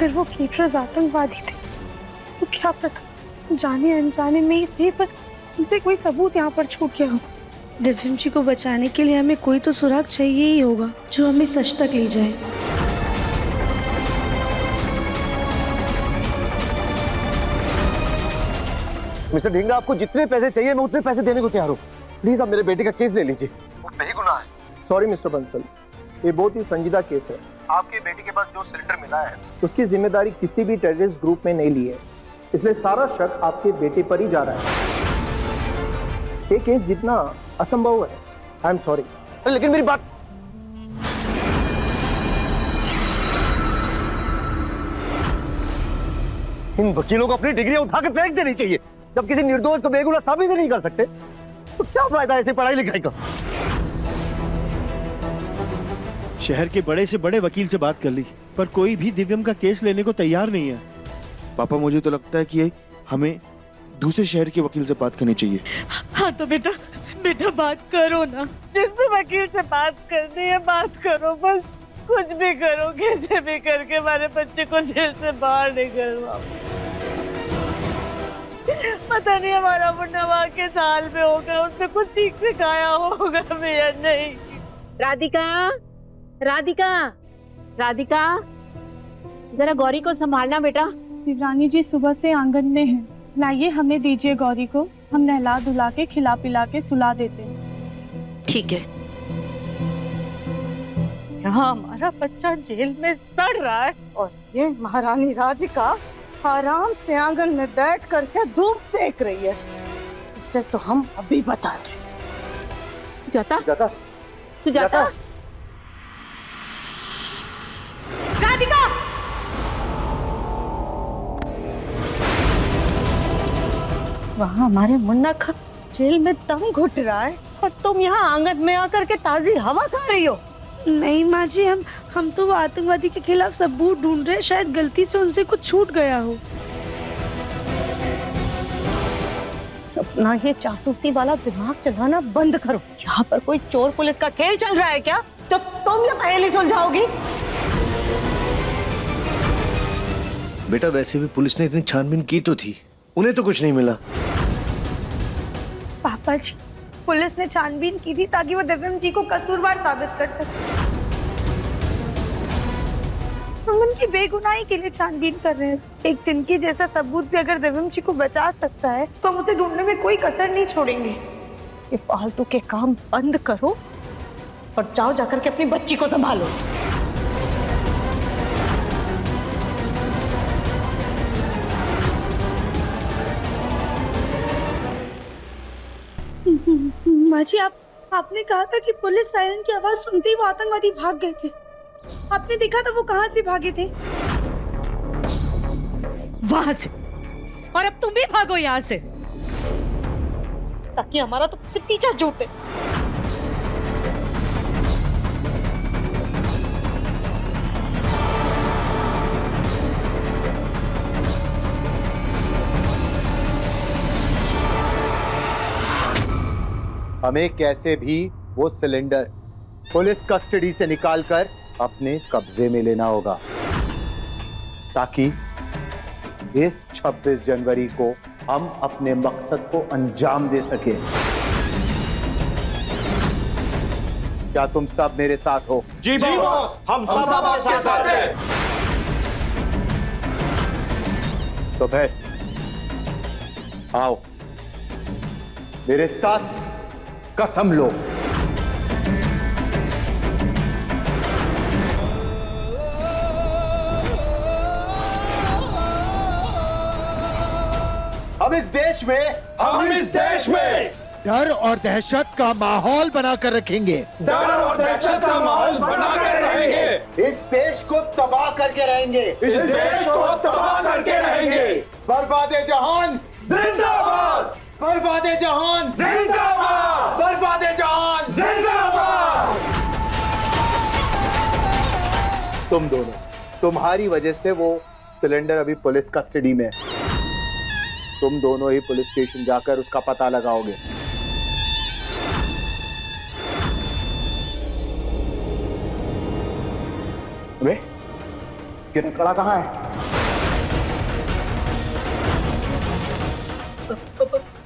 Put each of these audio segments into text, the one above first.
अगर वो केटरर्स आतंकवादी थे तो क्या पता जाने अनजाने में ही थे, पर उनसे कोई सबूत यहाँ पर छूट गया हो। दिव्यम जी को बचाने के लिए हमें कोई तो सुराग चाहिए ही होगा जो हमें सच तक ले जाए। मिस्टर ढींगरा, आपको जितने पैसे चाहिए मैं उतने पैसे देने को तैयार हूँ। प्लीज आप मेरे बेटे का केस ले लीजिए, वो बेगुनाह है। सॉरी मिस्टर बंसल, ये बहुत ही संजीदा केस है। आपके बेटे के पास जो सिलेंडर मिला है उसकी जिम्मेदारी किसी भी टेररिस्ट ग्रुप में नहीं ली है, इसलिए सारा शक आपके बेटे पर ही जा रहा है। ये केस जितना असंभव है। I am sorry. लेकिन मेरी बात, इन वकीलों को अपनी डिग्री उठा के फेंक देनी चाहिए। जब किसी निर्दोष को बेगुनाह साबित ही नहीं कर सकते तो क्या फायदा ऐसी पढ़ाई लिखाई का। शहर के बड़े से बड़े वकील से बात कर ली, पर कोई भी दिव्यम का केस लेने को तैयार नहीं है। पापा, मुझे तो लगता है कि हमें दूसरे शहर के वकील से बात करनी चाहिए। हाँ तो बेटा बात करो ना, जिस भी वकील से बात करनी है बात करो, बस कुछ भी करो, कैसे भी करके हमारे बच्चे को जेल से बाहर निकलवाओ। पता नहीं हमारा मुन्ना वहाँ के साल में होगा, उसने कुछ ठीक से खाया होगा भी या नहीं। राधिका, राधिका, राधिका, जरा गौरी को संभालना बेटा। देवरानी जी सुबह से आंगन में हैं। लाइए हमें दीजिए गौरी को, हम नहला धुला के खिला पिला के सुला देते हैं। ठीक है। यहाँ हमारा बच्चा जेल में सड़ रहा है और ये महारानी राधिका आराम से आंगन में बैठ करके धूप सेक रही है। इसे तो हम अभी बता दें। सुजाता, सुजाता, सुजाता, राधिका, वहाँ हमारे मुन्ना का जेल में दम घुट रहा है और तुम यहाँ आंगन में आकर के ताजी हवा खा रही हो। नहीं माँ जी, हम तो वो आतंकवादी के खिलाफ सबूत ढूंढ रहे हैं, शायद गलती से उनसे कुछ छूट गया हो। अपना ये जासूसी वाला दिमाग चलाना बंद करो। यहाँ पर कोई चोर पुलिस का खेल चल रहा है क्या, तो तुम ये पहेली सुलझाओगी? बेटा वैसे भी पुलिस ने इतनी छानबीन की तो थी, उन्हें तो कुछ नहीं मिला। पापा जी, पुलिस ने छानबीन की थी ताकि वो दिव्यम जी को कसूरवार साबित कर सके। हम उनकी बेगुनाही के लिए छानबीन कर रहे हैं। एक तिनकी जैसा सबूत भी अगर दिव्यम जी को बचा सकता है तो हम उसे ढूंढने में कोई कसर नहीं छोड़ेंगे। ये फालतू के काम बंद करो और जाओ जाकर के अपनी बच्ची को संभालो। माँ जी, आपने कहा था कि पुलिस सायरन की आवाज सुनते ही वो आतंकवादी भाग गए थे। आपने देखा था वो कहाँ से भागे थे? वहां से। और अब तुम भी भागो यहाँ से ताकि हमारा तो पीछा छूटे। हमें कैसे भी वो सिलेंडर पुलिस कस्टडी से निकालकर अपने कब्जे में लेना होगा ताकि इस 26 जनवरी को हम अपने मकसद को अंजाम दे सके। क्या तुम सब मेरे साथ हो? जी बॉस, हम सब आपके साथ हैं। तो फिर आओ मेरे साथ कसम लो। हम इस देश में डर और दहशत का माहौल बनाकर रखेंगे। डर और दहशत का माहौल बनाकर रहेंगे। इस देश को तबाह करके रहेंगे। इस देश को तबाह करके रहेंगे। बर्बादे जहान जिंदाबाद, बर्बादे जहान जिंदाबाद, बर्बादे जहान जिंदाबाद। तुम दोनों, तुम्हारी वजह से वो सिलेंडर अभी पुलिस कस्टडी में है। तुम दोनों ही पुलिस स्टेशन जाकर उसका पता लगाओगे। अबे किरण कड़ा कहाँ है?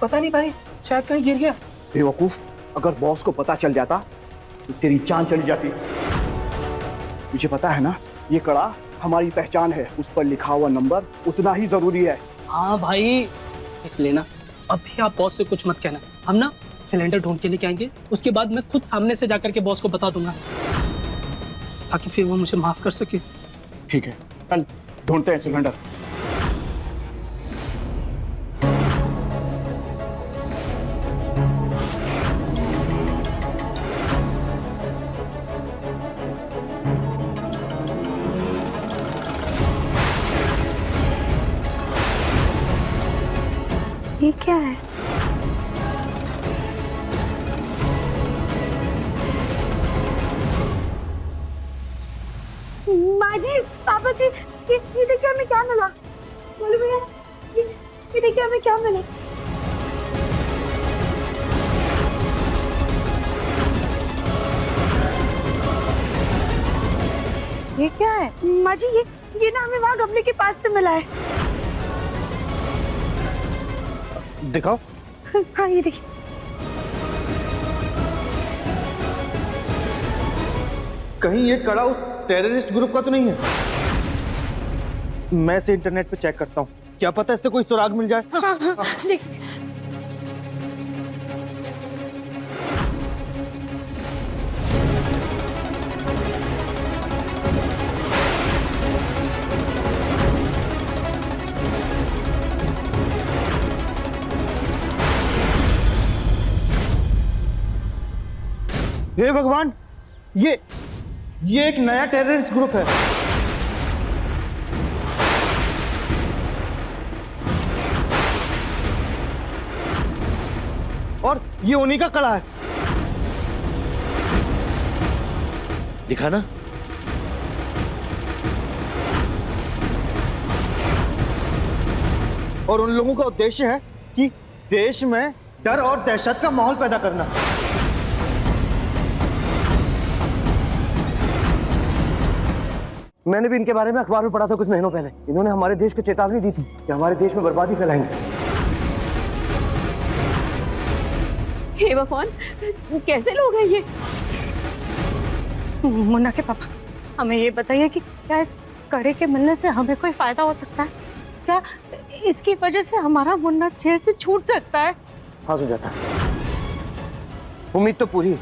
पता नहीं भाई, शायद कहीं गिर गया। बेवकूफ, अगर बॉस को पता चल जाता तो तेरी जान चली जाती। मुझे पता है ना, ये कड़ा हमारी पहचान है, उस पर लिखा हुआ नंबर उतना ही जरूरी है। हाँ भाई, इसलिए ना अभी आप बॉस से कुछ मत कहना। हम ना सिलेंडर ढूंढ के लेके आएंगे, उसके बाद मैं खुद सामने से जाकर के बॉस को बता दूंगा, ताकि फिर वो मुझे माफ कर सके। ठीक है, कल ढूंढते हैं सिलेंडर। ये क्या है? माँ जी, पापा जी, ये देखिए हमें क्या मिला। बोलो भैया, ये देखिए हमें क्या मिला। ये क्या है? माँ जी, ये ना हमें वहाँ गमले के पास से मिला है। दिखाओ। हाँ, ये देखिए। कहीं ये कड़ा उस टेररिस्ट ग्रुप का तो नहीं है? मैं इसे इंटरनेट पे चेक करता हूँ, क्या पता इससे कोई सुराग मिल जाए। हाँ, देखिए। हे भगवान, ये एक नया टेररिस्ट ग्रुप है। और ये उन्हीं का कड़ा है। दिखाना। और उन लोगों का उद्देश्य है कि देश में डर और दहशत का माहौल पैदा करना। मैंने भी इनके बारे में अखबार में पढ़ा था कुछ महीनों पहले। इन्होंने हमारे देश को चेतावनी दी थी कि हमारे देश में बर्बादी फैलाएंगे। हे भगवान, कैसे लोग हैं ये? मुन्ना के पापा, हमें ये बताइए कि क्या इस कड़े के मिलने से हमें कोई फायदा हो सकता है? क्या इसकी वजह से हमारा मुन्ना जेल से छूट सकता है? हाँ सुजाता, उम्मीद तो पूरी है।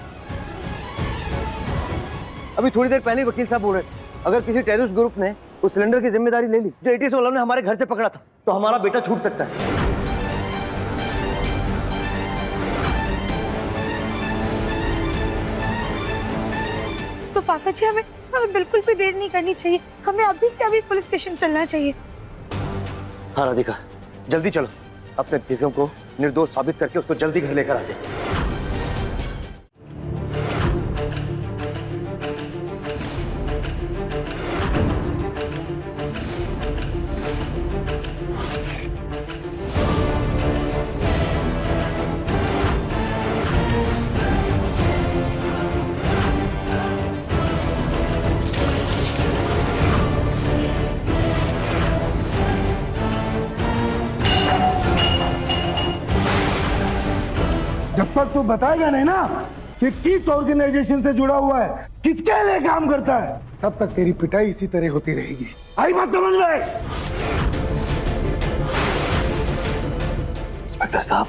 अभी थोड़ी देर पहले वकील साहब बोल रहे थे, अगर किसी टेररिस्ट ग्रुप ने उस सिलेंडर की जिम्मेदारी ले ली जो एटीएस वालों ने हमारे घर से पकड़ा था, तो हमारा बेटा छूट सकता है। तो पापा जी, हमें बिल्कुल भी देर नहीं करनी चाहिए। हमें अभी के अभी पुलिस स्टेशन चलना चाहिए। हाँ राधिका, जल्दी चलो, अपने दिव्यों को निर्दोष साबित करके उसको जल्दी घर लेकर आते। जब तक तू बताएगा नहीं ना कि किस ऑर्गेनाइजेशन से जुड़ा हुआ है, किसके लिए काम करता है, तब तक तेरी पिटाई इसी तरह होती रहेगी। आई बात समझ में? इंस्पेक्टर साहब,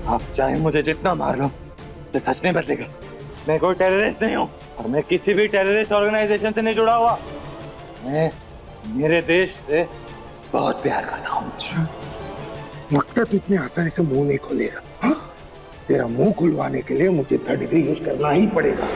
आप चाहे मुझे जितना मार लो, इससे सच नहीं बदलेगा। मैं कोई टेररिस्ट नहीं हूँ और मैं किसी भी टेररिस्ट ऑर्गेनाइजेशन से नहीं जुड़ा हुआ। मैं मेरे देश से बहुत प्यार करता हूँ। लगता तो इतने आसानी से मुंह नहीं खोलेगा। हाँ? तेरा मुंह खुलवाने के लिए मुझे थर्ड डिग्री यूज करना ही पड़ेगा।